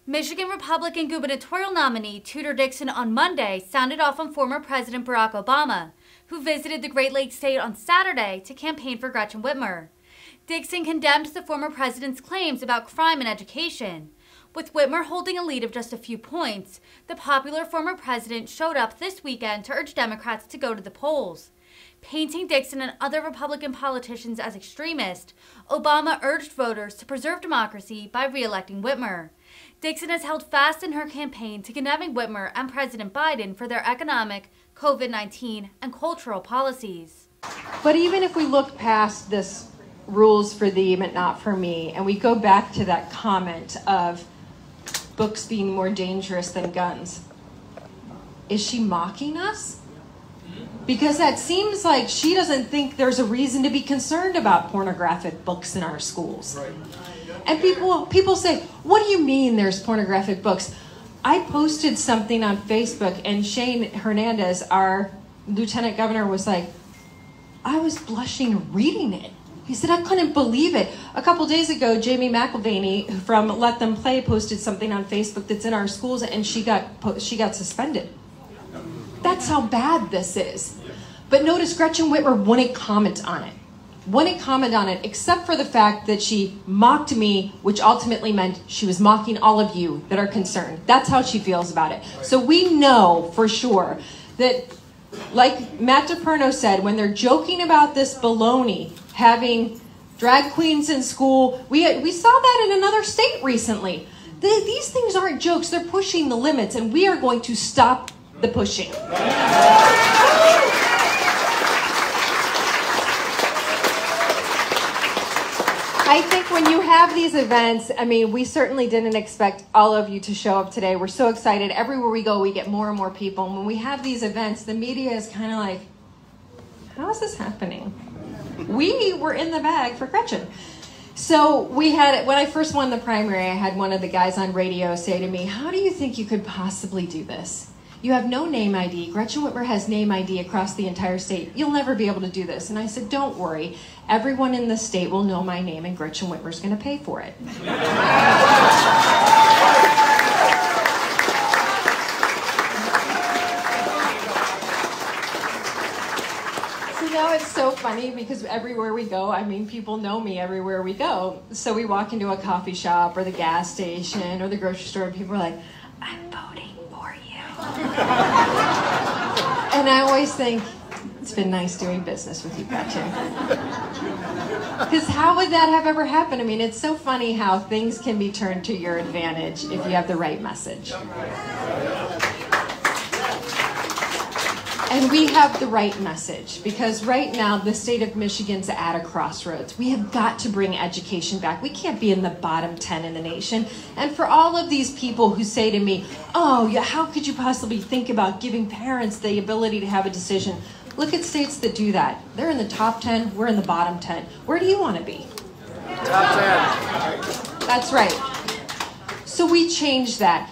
Michigan Republican gubernatorial nominee Tudor Dixon on Monday sounded off on former President Barack Obama, who visited the Great Lakes state on Saturday to campaign for Gretchen Whitmer. Dixon condemned the former president's claims about crime and education. With Whitmer holding a lead of just a few points, the popular former president showed up this weekend to urge Democrats to go to the polls. Painting Dixon and other Republican politicians as extremist, Obama urged voters to preserve democracy by re-electing Whitmer. Dixon has held fast in her campaign to condemning Whitmer and President Biden for their economic, COVID-19, and cultural policies. But even if we look past this rules for thee but not for me, and we go back to that comment of books being more dangerous than guns, is she mocking us? Because that seems like she doesn't think there's a reason to be concerned about pornographic books in our schools. Right. And people say, what do you mean there's pornographic books? I posted something on Facebook and Shane Hernandez, our lieutenant governor, was like, I was blushing reading it. He said, I couldn't believe it. A couple days ago, Jamie McElvaney from Let Them Play posted something on Facebook that's in our schools, and she got suspended. That's how bad this is. But notice Gretchen Whitmer wouldn't comment on it. Wouldn't comment on it except for the fact that she mocked me, which ultimately meant she was mocking all of you that are concerned. That's how she feels about it. So we know for sure that, like Matt DePerno said, when they're joking about this baloney, having drag queens in school, we saw that in another state recently. These things aren't jokes. They're pushing the limits, and we are going to stop the pushing. I think when you have these events, I mean, we certainly didn't expect all of you to show up today. We're so excited. Everywhere we go, we get more and more people. And when we have these events, the media is kind of like, how is this happening? We were in the bag for Gretchen. So when I first won the primary, I had one of the guys on radio say to me, how do you think you could possibly do this? You have no name ID. Gretchen Whitmer has name ID across the entire state. You'll never be able to do this. And I said, don't worry. Everyone in the state will know my name, and Gretchen Whitmer's going to pay for it. So now it's so funny because everywhere we go, I mean, people know me everywhere we go. So we walk into a coffee shop or the gas station or the grocery store, and people are like, I'm voting for you. And I always think, it's been nice doing business with you, Gretchen. Because how would that have ever happened? I mean, it's so funny how things can be turned to your advantage if you have the right message. And we have the right message because right now the state of Michigan's at a crossroads. We have got to bring education back. We can't be in the bottom 10 in the nation. And for all of these people who say to me, oh, yeah, how could you possibly think about giving parents the ability to have a decision? Look at states that do that. They're in the top 10. We're in the bottom 10. Where do you want to be? Top 10. That's right. So we changed that.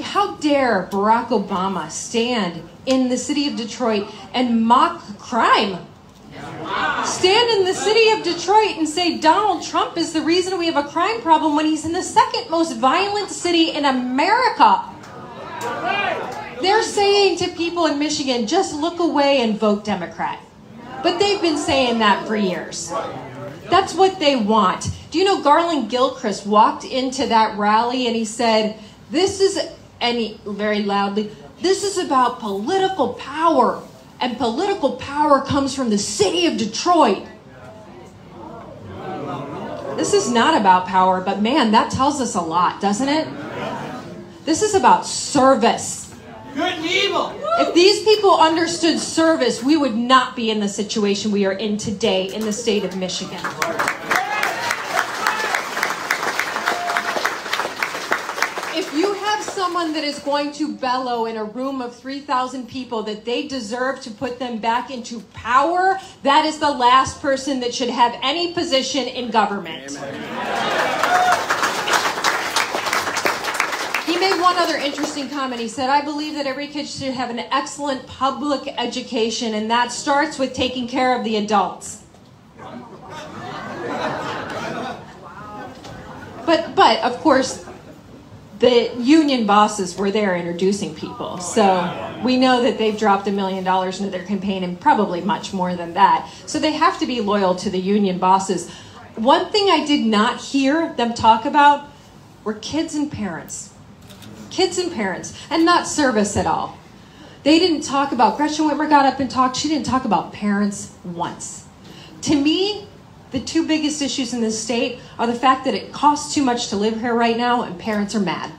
How dare Barack Obama stand in the city of Detroit and mock crime? Stand in the city of Detroit and say Donald Trump is the reason we have a crime problem when he's in the second most violent city in America. They're saying to people in Michigan, just look away and vote Democrat. But they've been saying that for years. That's what they want. Do you know Garland Gilchrist walked into that rally and he said, very loudly, this is about political power. And political power comes from the city of Detroit. This is not about power, but man, that tells us a lot, doesn't it? This is about service. Good and evil. If these people understood service, we would not be in the situation we are in today in the state of Michigan. If you have someone that is going to bellow in a room of 3,000 people that they deserve to put them back into power, that is the last person that should have any position in government. He made one other interesting comment. He said, I believe that every kid should have an excellent public education, and that starts with taking care of the adults. But of course, the union bosses were there introducing people. So we know that they've dropped $1 million into their campaign and probably much more than that. So they have to be loyal to the union bosses. One thing I did not hear them talk about were kids and parents. Kids and parents, and not service at all. They didn't talk about, Gretchen Whitmer got up and talked, she didn't talk about parents once. To me, the two biggest issues in this state are the fact that it costs too much to live here right now and parents are mad.